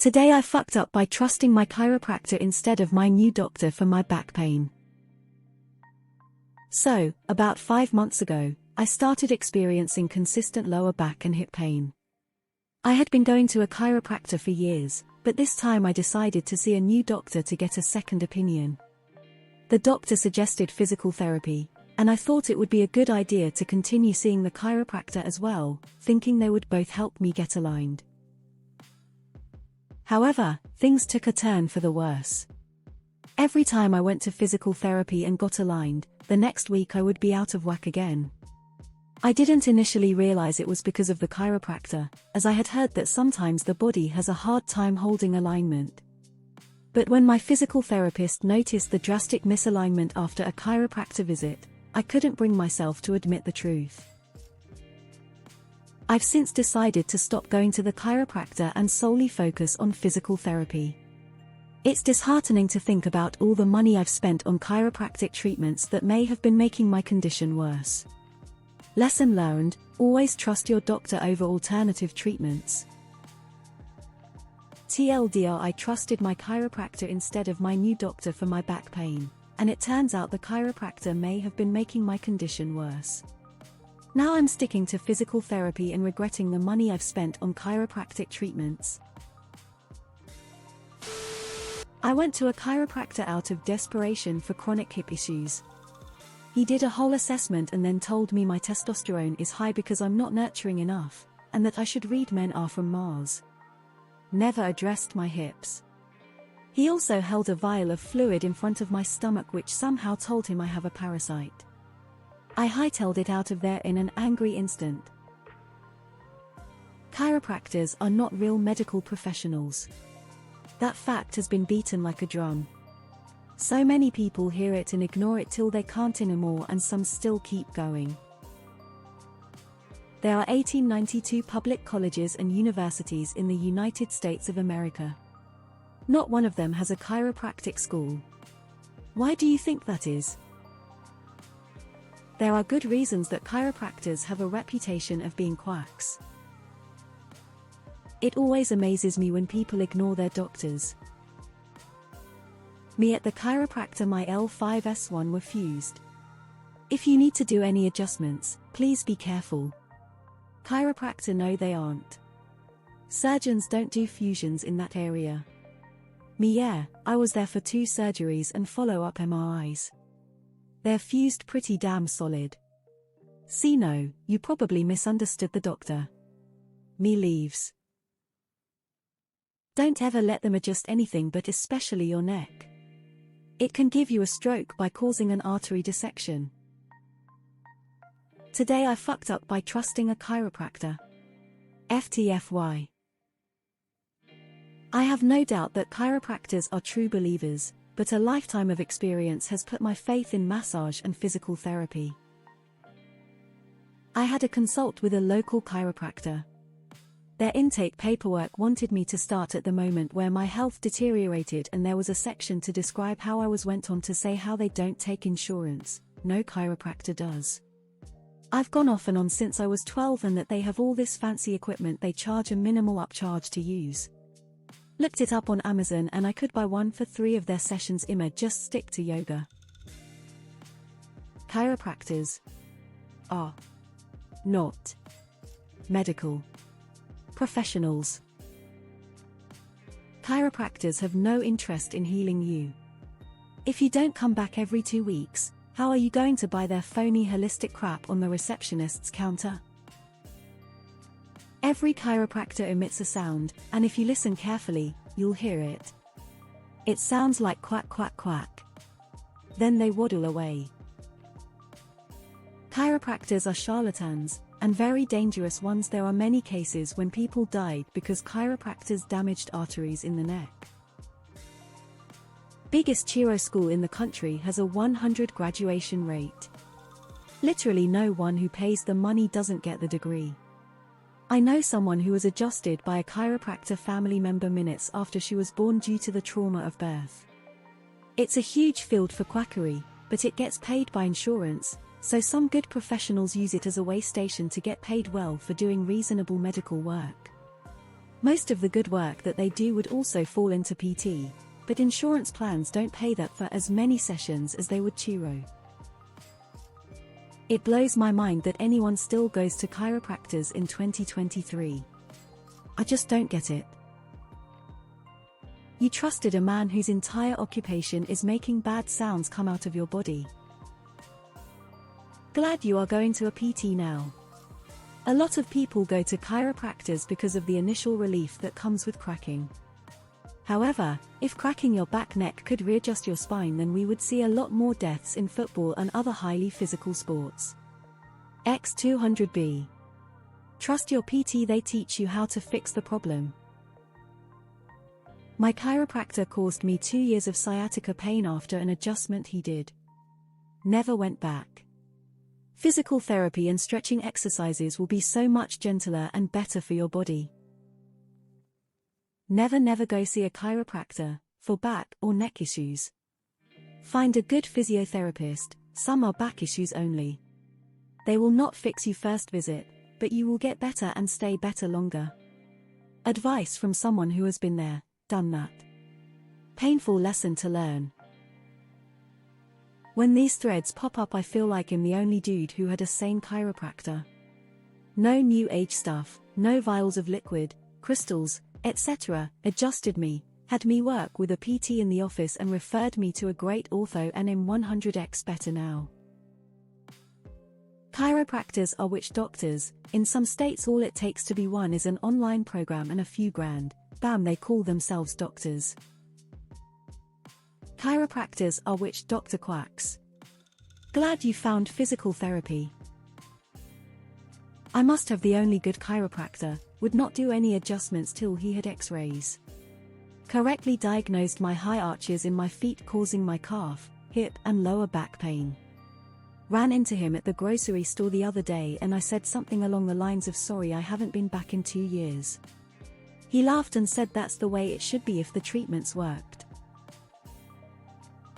Today I fucked up by trusting my chiropractor instead of my new doctor for my back pain. So, about 5 months ago, I started experiencing consistent lower back and hip pain. I had been going to a chiropractor for years, but this time I decided to see a new doctor to get a second opinion. The doctor suggested physical therapy, and I thought it would be a good idea to continue seeing the chiropractor as well, thinking they would both help me get aligned. However, things took a turn for the worse. Every time I went to physical therapy and got aligned, the next week I would be out of whack again. I didn't initially realize it was because of the chiropractor, as I had heard that sometimes the body has a hard time holding alignment. But when my physical therapist noticed the drastic misalignment after a chiropractor visit, I couldn't bring myself to admit the truth. I've since decided to stop going to the chiropractor and solely focus on physical therapy. It's disheartening to think about all the money I've spent on chiropractic treatments that may have been making my condition worse. Lesson learned: always trust your doctor over alternative treatments. TLDR: I trusted my chiropractor instead of my new doctor for my back pain, and it turns out the chiropractor may have been making my condition worse. Now I'm sticking to physical therapy and regretting the money I've spent on chiropractic treatments. I went to a chiropractor out of desperation for chronic hip issues. He did a whole assessment and then told me my testosterone is high because I'm not nurturing enough, and that I should read Men Are From Mars. Never addressed my hips. He also held a vial of fluid in front of my stomach which somehow told him I have a parasite. I hightailed it out of there in an angry instant. Chiropractors are not real medical professionals. That fact has been beaten like a drum. So many people hear it and ignore it till they can't anymore, and some still keep going. There are 1892 public colleges and universities in the United States of America. Not one of them has a chiropractic school. Why do you think that is? There are good reasons that chiropractors have a reputation of being quacks. It always amazes me when people ignore their doctors. Me at the chiropractor, my L5S1 were fused. If you need to do any adjustments, please be careful. Chiropractor: no, they aren't. Surgeons don't do fusions in that area. Me, yeah, I was there for 2 surgeries and follow-up MRIs. They're fused pretty damn solid. See, no, you probably misunderstood the doctor. Me leaves. Don't ever let them adjust anything, but especially your neck. It can give you a stroke by causing an artery dissection. Today I fucked up by trusting a chiropractor. FTFY. I have no doubt that chiropractors are true believers, but a lifetime of experience has put my faith in massage and physical therapy. I had a consult with a local chiropractor. Their intake paperwork wanted me to start at the moment where my health deteriorated, and there was a section to describe how I went on to say how they don't take insurance. No chiropractor does. I've gone off and on since I was 12, and that they have all this fancy equipment they charge a minimal upcharge to use. Looked it up on Amazon and I could buy one for 3 of their sessions. Just stick to yoga. Chiropractors are not medical professionals. Chiropractors have no interest in healing you. If you don't come back every 2 weeks, how are you going to buy their phony holistic crap on the receptionist's counter? Every chiropractor emits a sound, and if you listen carefully, you'll hear it. It sounds like quack quack quack. Then they waddle away. Chiropractors are charlatans, and very dangerous ones. There are many cases when people died because chiropractors damaged arteries in the neck. Biggest chiro school in the country has a 100 graduation rate. Literally no one who pays the money doesn't get the degree. I know someone who was adjusted by a chiropractor family member minutes after she was born due to the trauma of birth. It's a huge field for quackery, but it gets paid by insurance, so some good professionals use it as a way station to get paid well for doing reasonable medical work. Most of the good work that they do would also fall into PT, but insurance plans don't pay that for as many sessions as they would chiro. It blows my mind that anyone still goes to chiropractors in 2023. I just don't get it. You trusted a man whose entire occupation is making bad sounds come out of your body. Glad you are going to a PT now. A lot of people go to chiropractors because of the initial relief that comes with cracking. However, if cracking your back neck could readjust your spine, then we would see a lot more deaths in football and other highly physical sports. X200B. Trust your PT, they teach you how to fix the problem. My chiropractor caused me 2 years of sciatica pain after an adjustment he did. Never went back. Physical therapy and stretching exercises will be so much gentler and better for your body. Never go see a chiropractor for back or neck issues. Find a good physiotherapist, some are back issues only. They will not fix you first visit, but you will get better and stay better longer. Advice from someone who has been there, done that. Painful lesson to learn. When these threads pop up, I feel like I'm the only dude who had a sane chiropractor. No new age stuff, no vials of liquid, crystals, etc. Adjusted me, had me work with a PT in the office and referred me to a great ortho, and I'm 100x better now. Chiropractors are witch doctors. In some states all it takes to be one is an online program and a few grand. Bam, they call themselves doctors. Chiropractors are witch doctor quacks. Glad you found physical therapy. I must have the only good chiropractor, would not do any adjustments till he had x-rays. Correctly diagnosed my high arches in my feet causing my calf, hip and lower back pain. Ran into him at the grocery store the other day and I said something along the lines of, sorry I haven't been back in 2 years. He laughed and said that's the way it should be if the treatments worked.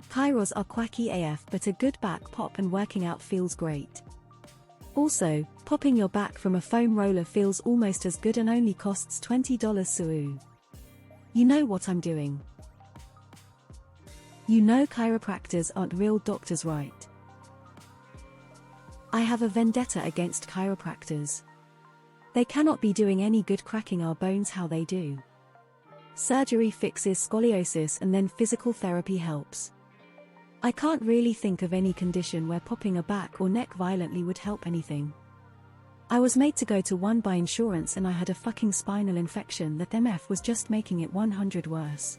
Chiros are quacky AF, but a good back pop and working out feels great. Also, popping your back from a foam roller feels almost as good and only costs $20 SUU. You know what I'm doing. You know chiropractors aren't real doctors, right? I have a vendetta against chiropractors. They cannot be doing any good cracking our bones how they do. Surgery fixes scoliosis and then physical therapy helps. I can't really think of any condition where popping a back or neck violently would help anything. I was made to go to one by insurance and I had a fucking spinal infection that MF was just making it 100 worse.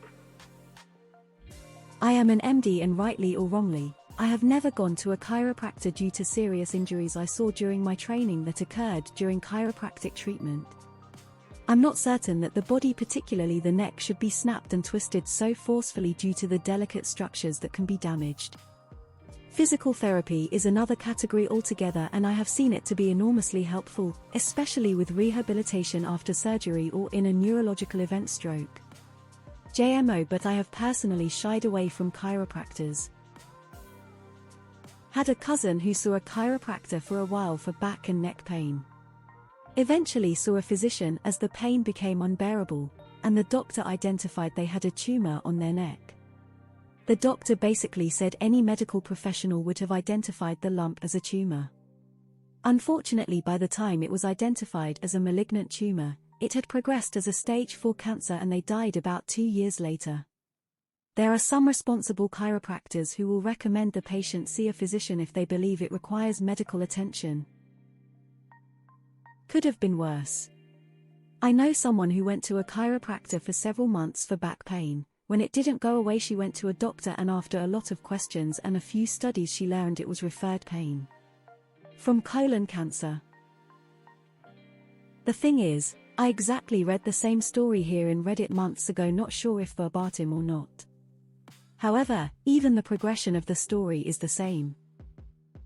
I am an MD and rightly or wrongly, I have never gone to a chiropractor due to serious injuries I saw during my training that occurred during chiropractic treatment. I'm not certain that the body, particularly the neck, should be snapped and twisted so forcefully due to the delicate structures that can be damaged. Physical therapy is another category altogether, and I have seen it to be enormously helpful, especially with rehabilitation after surgery or in a neurological event stroke. JMO, but I have personally shied away from chiropractors. Had a cousin who saw a chiropractor for a while for back and neck pain. Eventually saw a physician as the pain became unbearable, and the doctor identified they had a tumor on their neck. The doctor basically said any medical professional would have identified the lump as a tumor. Unfortunately, by the time it was identified as a malignant tumor, it had progressed as a stage 4 cancer and they died about 2 years later. There are some responsible chiropractors who will recommend the patient see a physician if they believe it requires medical attention. Could have been worse. I know someone who went to a chiropractor for several months for back pain. When it didn't go away, she went to a doctor, and after a lot of questions and a few studies she learned it was referred pain from colon cancer. The thing is, I exactly read the same story here in Reddit months ago, not sure if verbatim or not. However, even the progression of the story is the same.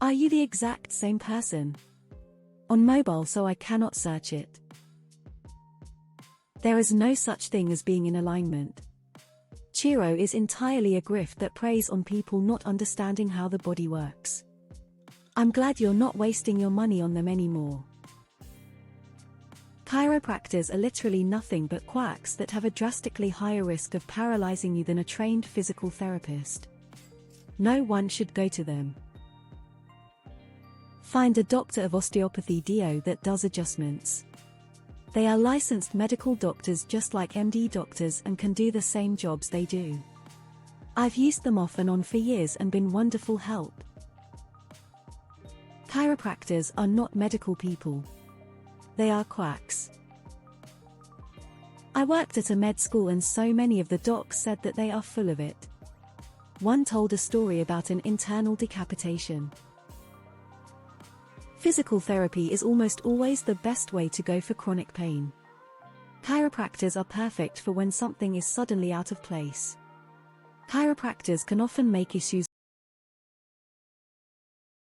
Are you the exact same person? On mobile, so I cannot search it. There is no such thing as being in alignment. Chiro is entirely a grift that preys on people not understanding how the body works. I'm glad you're not wasting your money on them anymore. Chiropractors are literally nothing but quacks that have a drastically higher risk of paralyzing you than a trained physical therapist. No one should go to them. Find a doctor of osteopathy DO that does adjustments. They are licensed medical doctors just like MD doctors and can do the same jobs they do. I've used them off and on for years and been wonderful help. Chiropractors are not medical people. They are quacks. I worked at a med school and so many of the docs said that they are full of it. One told a story about an internal decapitation. Physical therapy is almost always the best way to go for chronic pain. Chiropractors are perfect for when something is suddenly out of place. Chiropractors can often make issues